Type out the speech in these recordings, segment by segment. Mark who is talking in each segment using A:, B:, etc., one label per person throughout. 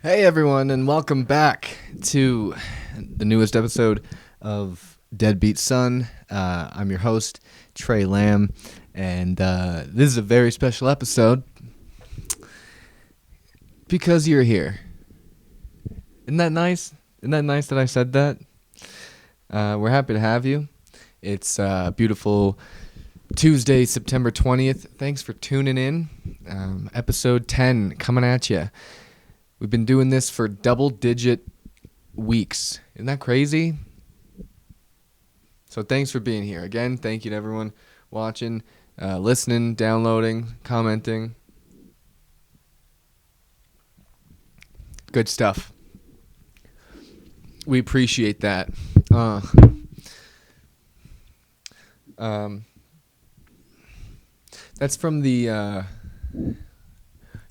A: Hey everyone, and welcome back to the newest episode of Deadbeat Son. I'm your host, Trey Lamb, and this is a very special episode because you're here. Isn't that nice? Isn't that nice that I said that? We're happy to have you. It's beautiful Tuesday, September 20th. Thanks for tuning in. Episode 10 coming at you. We've been doing this for double-digit weeks. Isn't that crazy? So thanks for being here. Again, thank you to everyone watching, listening, downloading, commenting. Good stuff. We appreciate that. That's from the...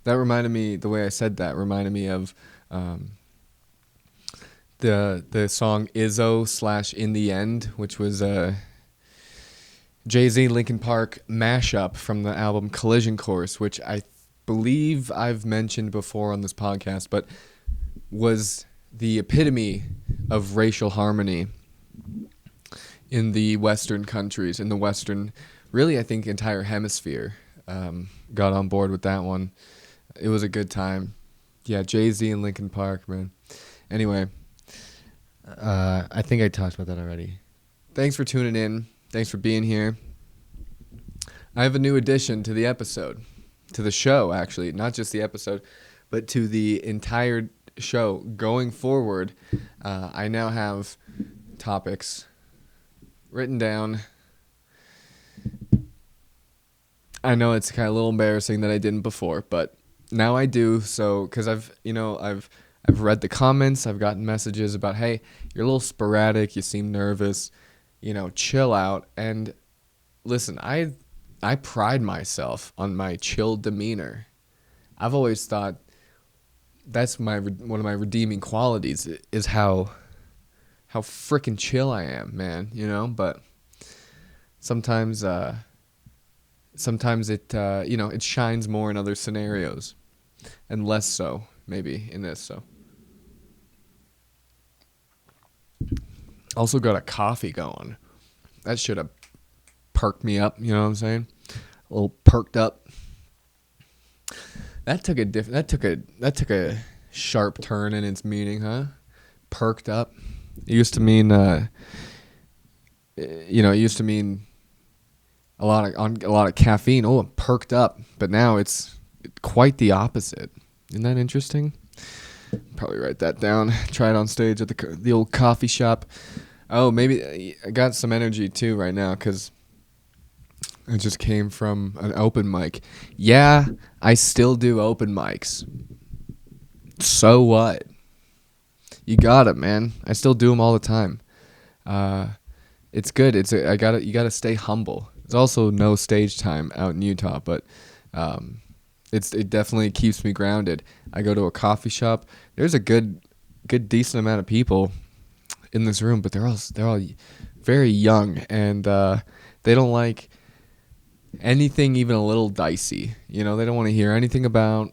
A: That reminded me, the way I said that reminded me of the song Izzo / In the End, which was a Jay-Z Linkin Park mashup from the album Collision Course, which I believe I've mentioned before on this podcast, but was the epitome of racial harmony in the Western countries, in the Western, really I think entire hemisphere got on board with that one. It was a good time. Yeah, Jay-Z and Linkin Park, man. Anyway, I think I talked about that already. Thanks for tuning in. Thanks for being here. I have a new addition to the episode, to the show, actually. Not just the episode, but to the entire show. Going forward, I now have topics written down. I know it's kind of a little embarrassing that I didn't before, but now I do, so because I've read the comments, I've gotten messages about, hey, you're a little sporadic, you seem nervous, chill out. And listen, I pride myself on my chill demeanor. I've always thought that's one of my redeeming qualities is how freaking chill I am, man. But sometimes it it shines more in other scenarios. And less so, maybe, in this, so. Also got a coffee going. That should have perked me up, you know what I'm saying? A little perked up. That took a sharp turn in its meaning, huh? Perked up. It used to mean, a lot of caffeine. Oh, I'm perked up. But now it's quite the opposite. Isn't that interesting? Probably write that down. Try it on stage at the old coffee shop. Oh, maybe I got some energy too right now because I just came from an open mic. Yeah, I still do open mics. So what? You got it, man. I still do them all the time. It's good. You gotta stay humble. There's also no stage time out in Utah, but it definitely keeps me grounded. I go to a coffee shop. There's a good decent amount of people in this room, but they're all very young, and they don't like anything even a little dicey. They don't want to hear anything about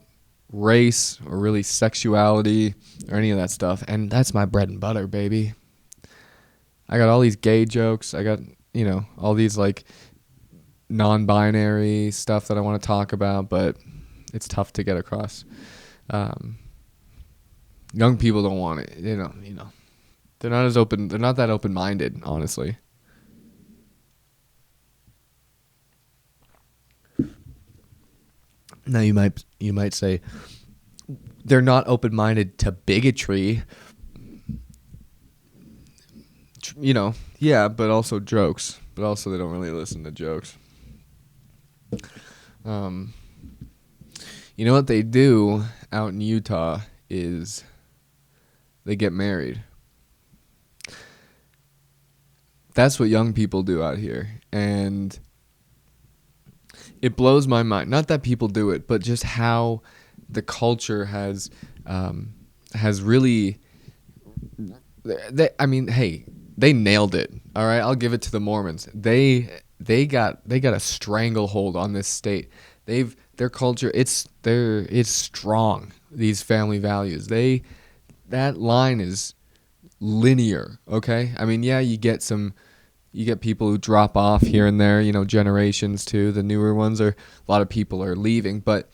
A: race or really sexuality or any of that stuff, and that's my bread and butter, baby. I got all these gay jokes. I got all these like non-binary stuff that I want to talk about, but it's tough to get across. Young people don't want it. They're not as open. They're not that open-minded, honestly. Now you might say they're not open-minded to bigotry. Yeah, but also jokes. But also they don't really listen to jokes. You know what they do out in Utah is they get married. That's what young people do out here. And it blows my mind. Not that people do it, but just how the culture has really... They nailed it. All right, I'll give it to the Mormons. They got a stranglehold on this state. Their culture, it's strong. These family values, that line is linear. Okay, I mean, yeah, you get people who drop off here and there. Generations too. The newer ones are a lot of people are leaving, but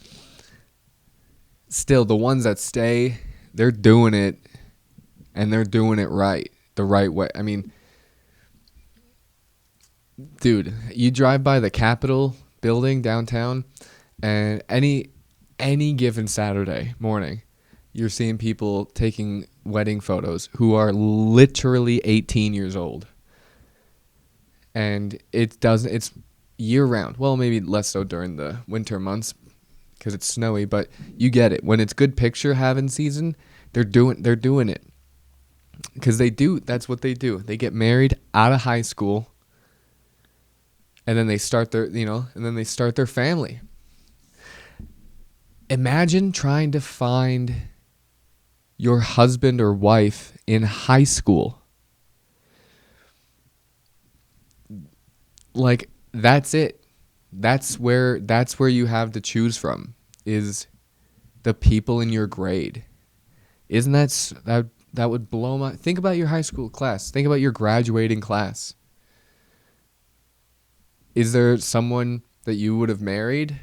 A: still, the ones that stay, they're doing it, and they're doing it right, the right way. I mean, dude, you drive by the Capitol building downtown, and any given Saturday morning, you're seeing people taking wedding photos who are literally 18 years old. And it's year round. Well, maybe less so during the winter months because it's snowy, but you get it. When it's good picture having season, they're doing it. Because that's what they do. They get married out of high school, and then they start their family. Imagine trying to find your husband or wife in high school. Like, that's it. That's where you have to choose from, is the people in your grade. Isn't that would blow my... Think about your high school class. Think about your graduating class. Is there someone that you would have married?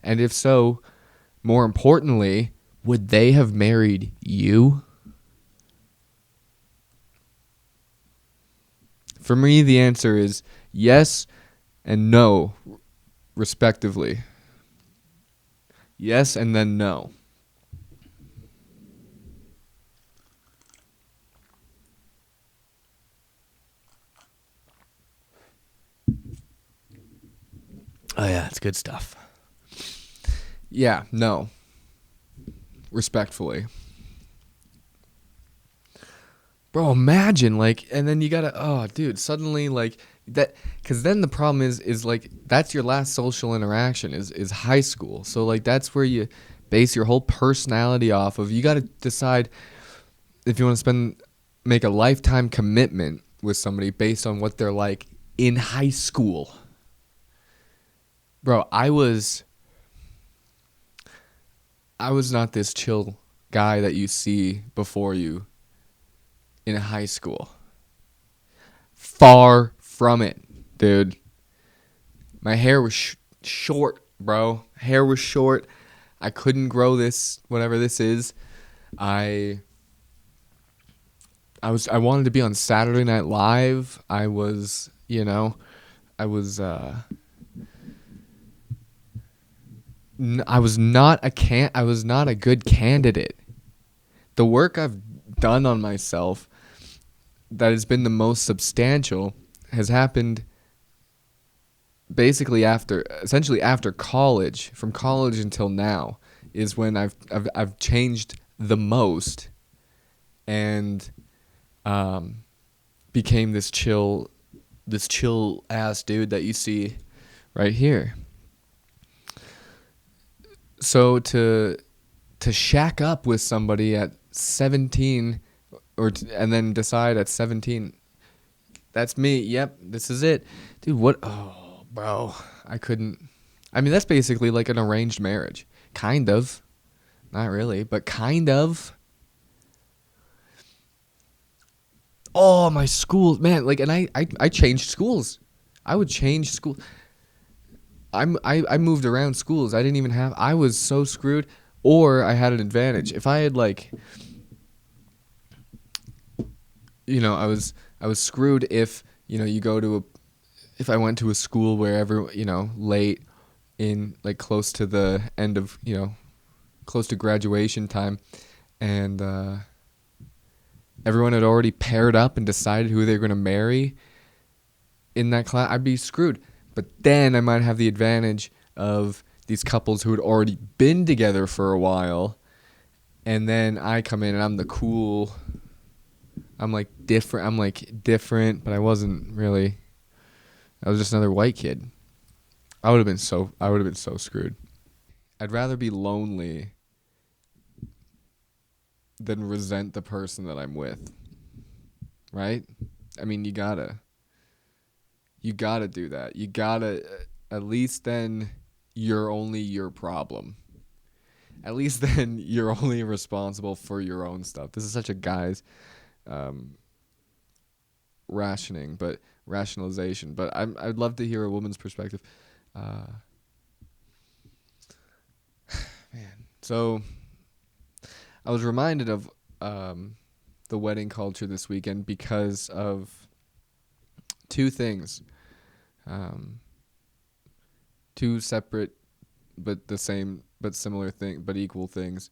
A: And if so, more importantly, would they have married you? For me, the answer is yes and no, respectively. Yes and then no. Oh, yeah, it's good stuff. Yeah, no. Respectfully. Bro, imagine, like, and then you gotta, oh, dude, suddenly, like, that, because then the problem is, like, that's your last social interaction, is high school. So, like, that's where you base your whole personality off of. You gotta decide if you want to make a lifetime commitment with somebody based on what they're like in high school. Bro, I was not this chill guy that you see before you in high school. Far from it, dude. My hair was short, bro. Hair was short. I couldn't grow this, whatever this is. I wanted to be on Saturday Night Live. I was I was I was not a good candidate. The work I've done on myself that has been the most substantial has happened basically essentially after college. From college until now is when I've changed the most, and became this chill ass dude that you see right here. So to shack up with somebody at 17, and then decide at 17, that's me. Yep, this is it. Dude, what? Oh, bro, I couldn't. I mean, that's basically like an arranged marriage. Kind of. Not really, but kind of. Oh, my school, man, like, and I changed schools. I would change school. I moved around schools. I was so screwed, or I had an advantage. If I had, like, I was screwed if, if I went to a school where late in, like, close to the end of, close to graduation time, and everyone had already paired up and decided who they were going to marry in that class, I'd be screwed. But then I might have the advantage of these couples who had already been together for a while, and then I come in and I'm the cool. I'm like different, but I wasn't really. I was just another white kid. I would have been so screwed. I'd rather be lonely than resent the person that I'm with. Right? I mean, you gotta do that. You gotta, at least then you're only your problem. At least then you're only responsible for your own stuff. This is such a guy's um, rationalization. But I'd love to hear a woman's perspective. Man, so I was reminded of the wedding culture this weekend because of two things, two separate but the same but similar thing but equal things.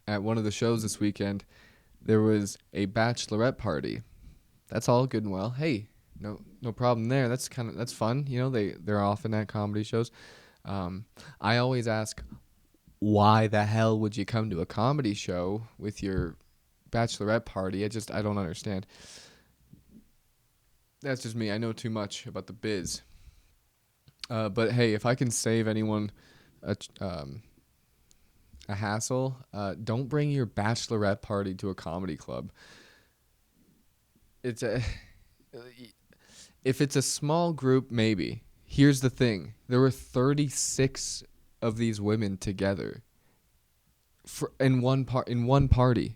A: At one of the shows this weekend, there was a bachelorette party. That's all good and well. Hey, no problem there. That's fun. You know, they're often at comedy shows. I always ask, why the hell would you come to a comedy show with your bachelorette party? I don't understand. That's just me. I know too much about the biz. But hey, if I can save anyone a hassle, don't bring your bachelorette party to a comedy club. If it's a small group, maybe. Here's the thing: there were 36 of these women together in one party.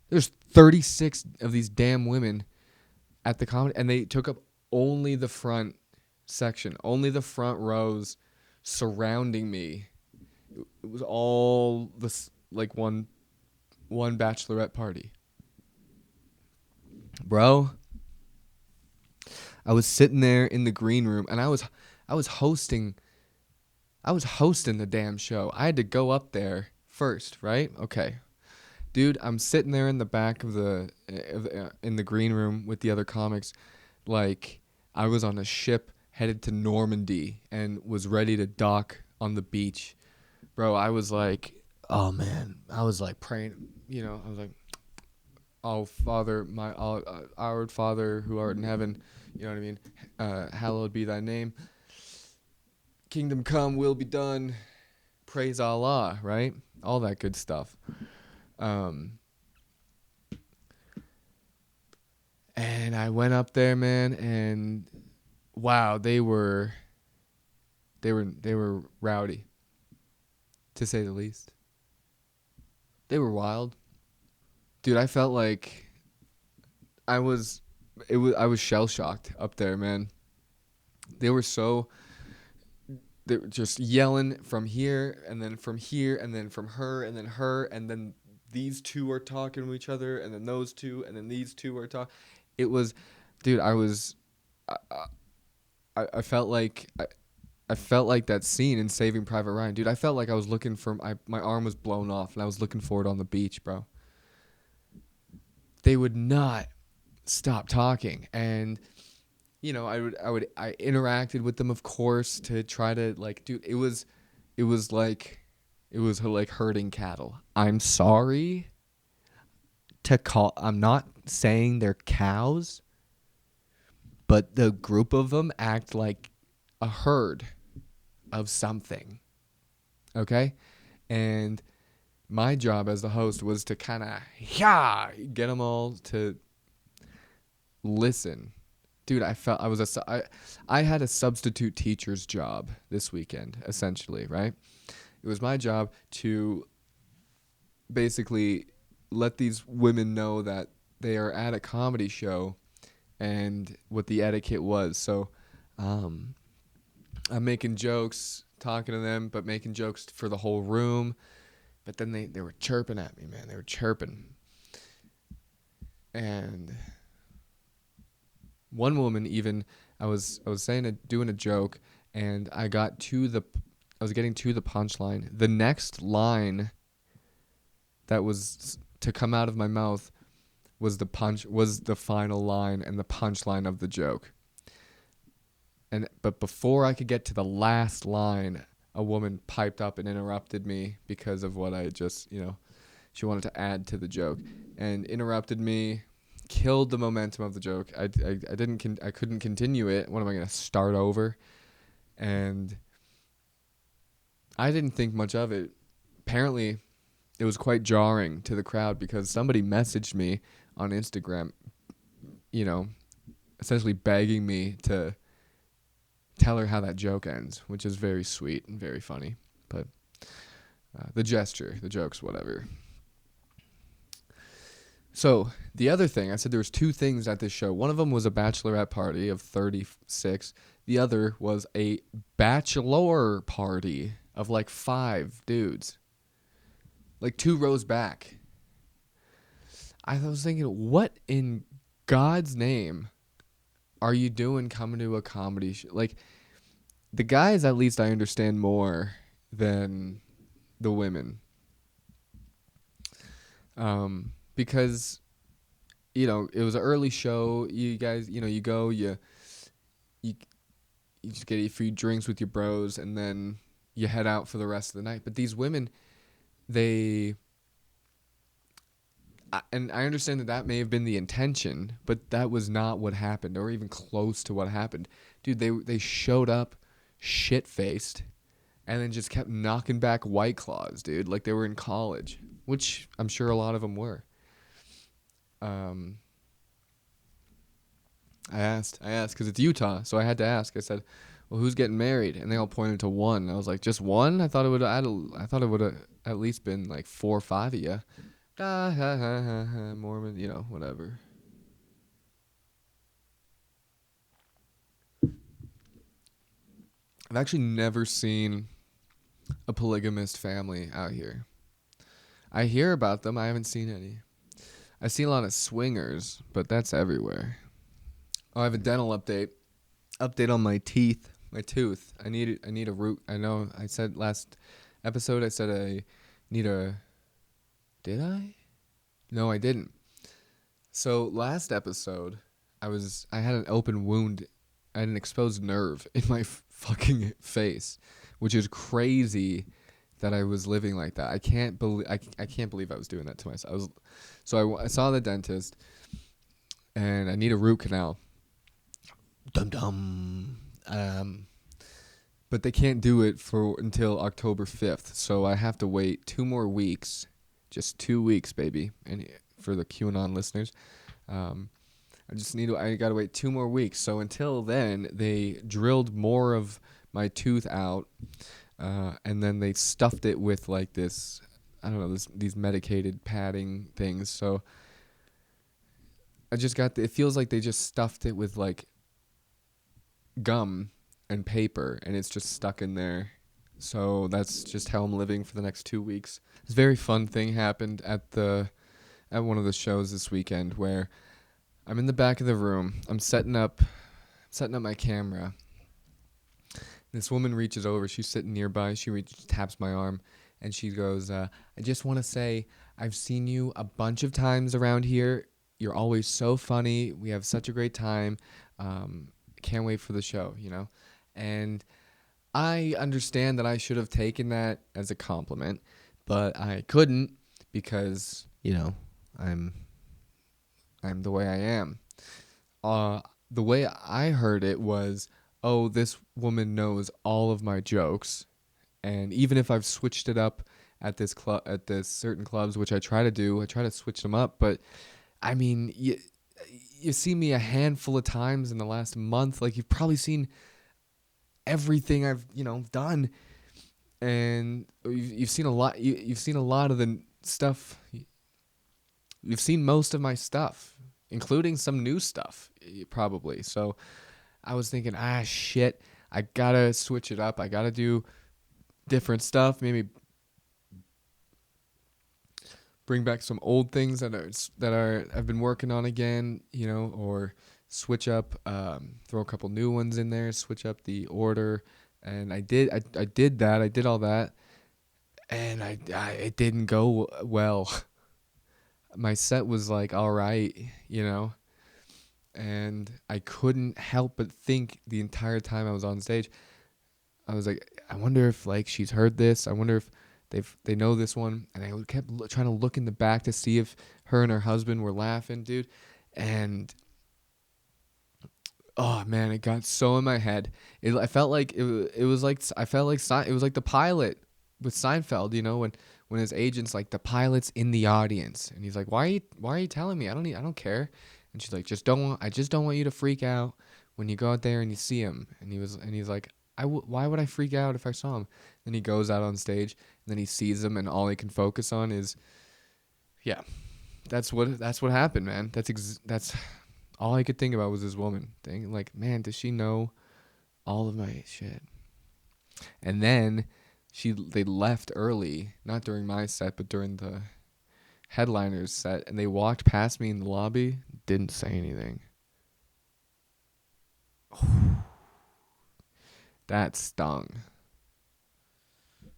A: There's 36 of these damn women at the comedy, and they took up only the front section, only the front rows surrounding me. It was all this like one bachelorette party. Bro, I was sitting there in the green room, and I was hosting the damn show. I had to go up there first, right? Okay. Dude, I'm sitting there in the back of in the green room with the other comics, like I was on a ship headed to Normandy and was ready to dock on the beach. Bro, I was like, oh man, I was like praying, I was like, oh Father, our Father who art in heaven, you know what I mean? Hallowed be thy name. Kingdom come, will be done. Praise Allah, right? All that good stuff. And I went up there, man, and wow, they were rowdy, to say the least. They were wild. Dude, I felt like I was shell shocked up there, man. They were just yelling from here and then from here and then from her and then her, and then these two are talking to each other, and then those two, and then these two are talking. It was, dude, I felt like I felt like that scene in Saving Private Ryan. Dude, I felt like I was looking for my arm was blown off and I was looking for it on the beach, bro. They would not stop talking, and I interacted with them, of course, to try to like, dude, it was like herding cattle. I'm sorry I'm not saying they're cows, but the group of them act like a herd of something. Okay? And my job as the host was to kind of get them all to listen. Dude, I had a substitute teacher's job this weekend, essentially, right? It was my job to basically let these women know that they are at a comedy show and what the etiquette was. So I'm making jokes, talking to them, but making jokes for the whole room. But then they were chirping at me, man. They were chirping. And one woman even, I was doing a joke, and I was getting to the punchline. The next line that was to come out of my mouth was the final line and the punchline of the joke. But before I could get to the last line, a woman piped up and interrupted me because of what I just, she wanted to add to the joke and interrupted me, killed the momentum of the joke. I couldn't continue it. What am I going to start over? And I didn't think much of it. Apparently, it was quite jarring to the crowd because somebody messaged me on Instagram, essentially begging me to tell her how that joke ends, which is very sweet and very funny. But the gesture, the jokes, whatever. So the other thing, I said there was two things at this show. One of them was a bachelorette party of 36. The other was a bachelor party of like 5 dudes, like 2 rows back. I was thinking, what in God's name are you doing coming to a comedy show? Like, the guys, at least I understand more than the women. Because, it was an early show. You guys, you go, you just get a few drinks with your bros, and then you head out for the rest of the night. But these women, and I understand that may have been the intention, but that was not what happened, or even close to what happened. Dude, they showed up shit-faced, and then just kept knocking back White Claws, dude, like they were in college, which I'm sure a lot of them were. I asked, because it's Utah, so I had to ask. I said, well, who's getting married? And they all pointed to one. I was like, just one? I thought it would have at least been like 4 or 5 of you. Mormon, whatever. I've actually never seen a polygamist family out here. I hear about them. I haven't seen any. I see a lot of swingers, but that's everywhere. Oh, I have a dental update. Update on my teeth. My tooth. I need a root. I know I said last episode I said I need a... Did I? No, I didn't. So last episode, I had an open wound. I had an exposed nerve in my fucking face, which is crazy that I was living like that. I can't believe I was doing that to myself. I saw the dentist, and I need a root canal. Dum dum. But they can't do it until October 5th, so I have to wait 2 more weeks. Just 2 weeks, baby. And for the QAnon listeners, I gotta wait 2 more weeks. So until then, they drilled more of my tooth out, and then they stuffed it with like this, I don't know, these medicated padding things. So I just it feels like they just stuffed it with like gum and paper, and it's just stuck in there. So that's just how I'm living for the next 2 weeks. This very fun thing happened at one of the shows this weekend, where I'm in the back of the room. I'm setting up my camera. This woman reaches over. She's sitting nearby. She taps my arm, and she goes, I just want to say I've seen you a bunch of times around here. You're always so funny. We have such a great time. Can't wait for the show, And I understand that I should have taken that as a compliment, but I couldn't because, I'm the way I am. The way I heard it was, oh, this woman knows all of my jokes, and even if I've switched it up at this certain clubs, which I try to do, I try to switch them up, but I mean, you see me a handful of times in the last month, like you've probably seen everything I've done, and you've seen a lot. You've seen a lot of the stuff. You've seen most of my stuff, including some new stuff, probably. So I was thinking, shit, I gotta switch it up. I gotta do different stuff. Maybe bring back some old things that I've been working on again, or switch up, throw a couple new ones in there, switch up the order. And I did that. I did all that, and it didn't go well. My set was like, all right, and I couldn't help but think the entire time I was on stage. I was like, I wonder if like she's heard this. I wonder if they know this one. And I kept trying to look in the back to see if her and her husband were laughing, dude. And oh man, it got so in my head. I felt like it was like the pilot with Seinfeld, when his agent's like, the pilot's in the audience, and he's like, why are you telling me? I don't care. And she's like, I just don't want you to freak out. when you go out there and you see him, and he's like, why would I freak out if I saw him? Then he goes out on stage, and then he sees him, and all he can focus on is, yeah, that's what happened, man. That's all I could think about was this woman thing. Like, man, does she know all of my shit? And then they left early, not during my set, but during the headliner's set, and they walked past me in the lobby, didn't say anything. That stung.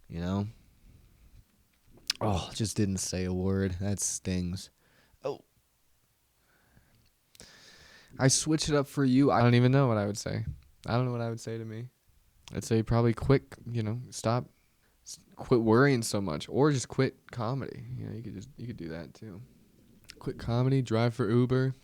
A: You know? Oh, just didn't say a word. That stings. Oh. I switch it up for you. I don't even know what I would say. I don't know what I would say to me. I'd say probably quit, stop. Quit worrying so much. Or just quit comedy. You could do that too. Quit comedy, drive for Uber.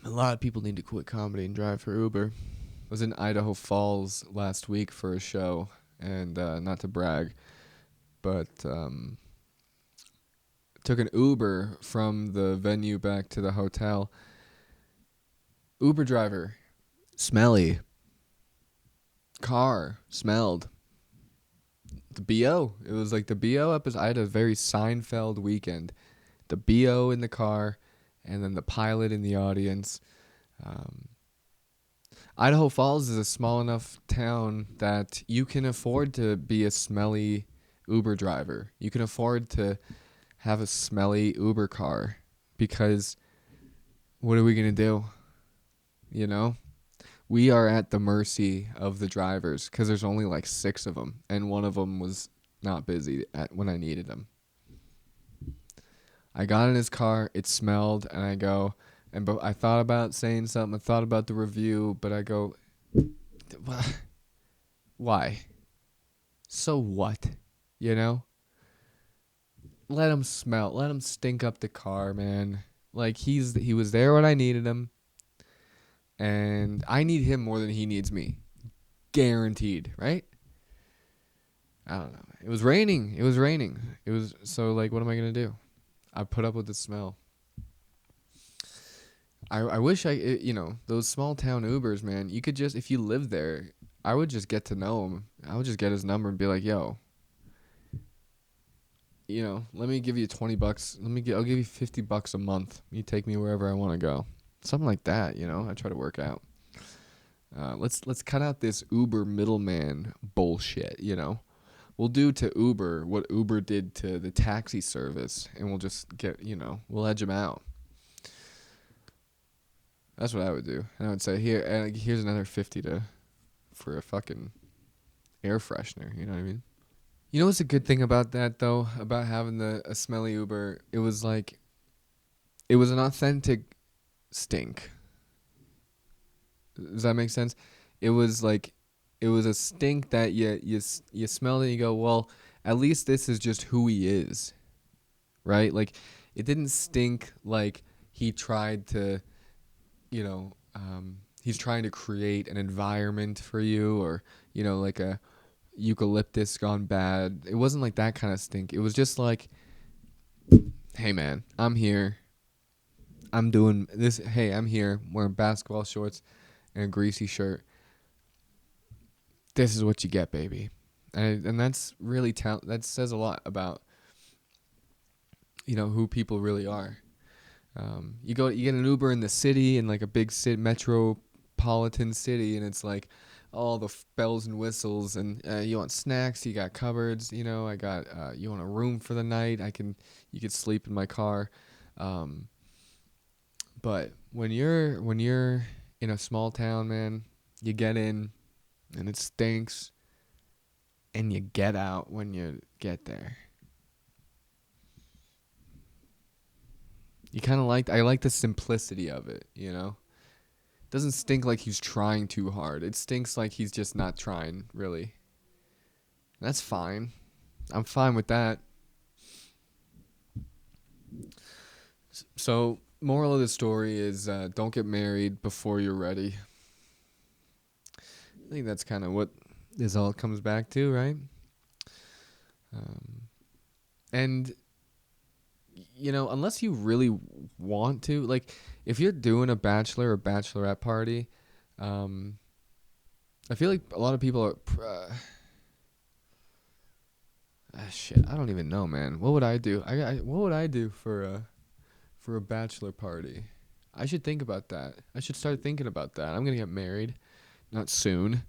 A: A lot of people need to quit comedy and drive for Uber. I was in Idaho Falls last week for a show, and not to brag, but took an Uber from the venue back to the hotel. Uber driver, smelly. Car, smelled. The BO. It was like the BO episode. I had a very Seinfeld weekend. The BO in the car, and then the pilot in the audience. Idaho Falls is a small enough town that you can afford to be a smelly Uber driver. You can afford to have a smelly Uber car, because what are we going to do? We are at the mercy of the drivers, because there's only like 6 of them, and one of them was not busy when I needed him. I got in his car, it smelled, and I go, but I thought about saying something, I thought about the review, but I go, why? So what? Let him smell, let him stink up the car, man. Like, he was there when I needed him, and I need him more than he needs me. Guaranteed, right? I don't know. It was raining. So, like, what am I going to do? I put up with the smell. I wish those small town Ubers, man, you could just, if you live there, I would just get to know him. I would just get his number and be like, yo, let me give you $20. I'll give you $50 a month. You take me wherever I want to go. Something like that, I try to work out. Let's cut out this Uber middleman bullshit, We'll do to Uber what Uber did to the taxi service, and we'll just we'll edge them out. That's what I would do. And I would say, here's another 50 for a fucking air freshener. You know what I mean? You know what's a good thing about that, though, about having a smelly Uber? It was an authentic stink. Does that make sense? It was a stink that you smell it and you go, well, at least this is just who he is, right? Like, it didn't stink like he tried to, he's trying to create an environment for you, or, like a eucalyptus gone bad. It wasn't like that kind of stink. It was just like, hey, man, I'm here. I'm doing this. Hey, I'm here wearing basketball shorts and a greasy shirt. This is what you get, baby. And that's really that says a lot about, who people really are. You get an Uber in the city, in like a big metropolitan city, and it's like all the bells and whistles, and you want snacks, you got cupboards, I got you want a room for the night, you could sleep in my car. But when you're in a small town, man, you get in and it stinks, and you get out when you get there. I like the simplicity of it, It doesn't stink like he's trying too hard. It stinks like he's just not trying, really. That's fine. I'm fine with that. So, moral of the story is don't get married before you're ready. I think that's kind of what this all comes back to, right? And unless you really want to, like, if you're doing a bachelor or bachelorette party, I feel like a lot of people are. Shit, I don't even know, man. What would I do? What would I do for a bachelor party? I should think about that. I should start thinking about that. I'm gonna get married, not soon,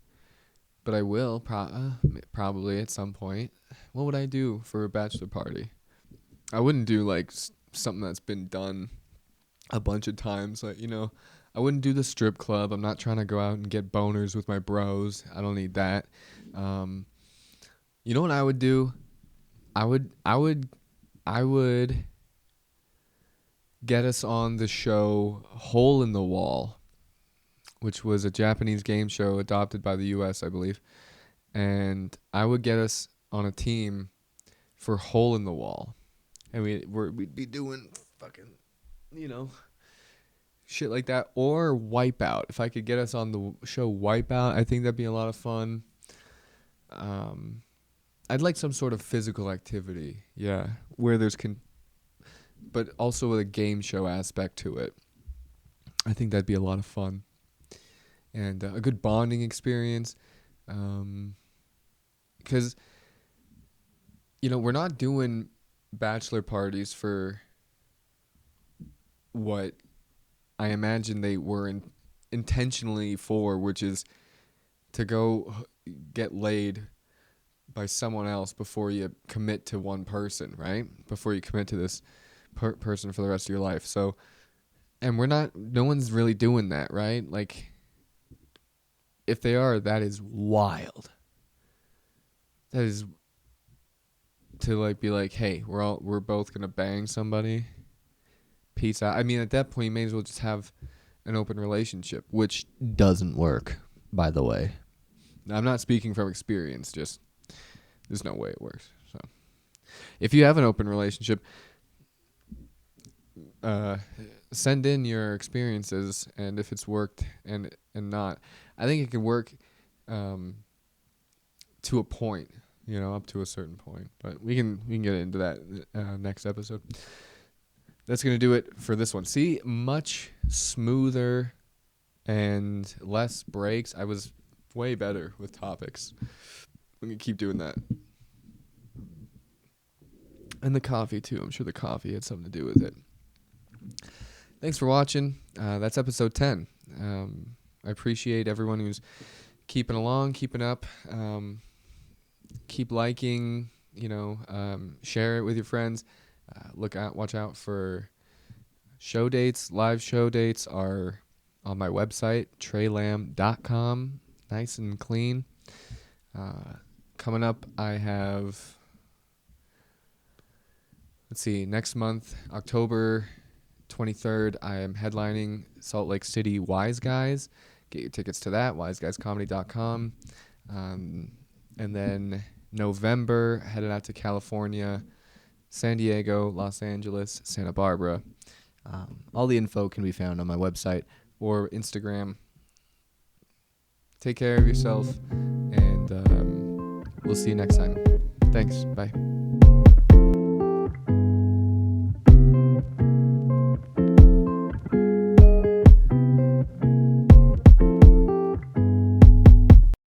A: but I will probably at some point. What would I do for a bachelor party? I wouldn't do like something that's been done a bunch of times. Like, I wouldn't do the strip club. I'm not trying to go out and get boners with my bros. I don't need that. You know what I would do? I would get us on the show Hole in the Wall, which was a Japanese game show adopted by the U.S., I believe. And I would get us on a team for Hole in the Wall. And we'd be doing fucking, shit like that. Or Wipeout. If I could get us on the show Wipeout, I think that'd be a lot of fun. I'd like some sort of physical activity, yeah, where there's but also with a game show aspect to it. I think that'd be a lot of fun, and a good bonding experience, because we're not doing bachelor parties for what I imagine they were intentionally for, which is to go get laid by someone else before you commit to one person, right? Before you commit to this person for the rest of your life. So, and no one's really doing that, right? Like, if they are, that is wild. That is to like be like, hey, we're both gonna bang somebody. Peace out. I mean, at that point, you may as well just have an open relationship, which doesn't work, by the way. Now, I'm not speaking from experience, just there's no way it works. So, if you have an open relationship, send in your experiences, and if it's worked and not, I think it can work to a point, up to a certain point. But we can get into that next episode. That's gonna do it for this one. See, much smoother and less breaks. I was way better with topics. I'm going to keep doing that. And the coffee, too. I'm sure the coffee had something to do with it. Thanks for watching. That's episode 10. I appreciate everyone who's keeping along, keeping up. Keep liking, share it with your friends. Watch out for show dates. Live show dates are on my website, treylam.com. Nice and clean. Coming up, I have, next month, October 23rd, I am headlining Salt Lake City Wise Guys. Get your tickets to that, wiseguyscomedy.com. And then November, headed out to California, San Diego, Los Angeles, Santa Barbara. All the info can be found on my website or Instagram. Take care of yourself, and we'll see you next time. Thanks. Bye.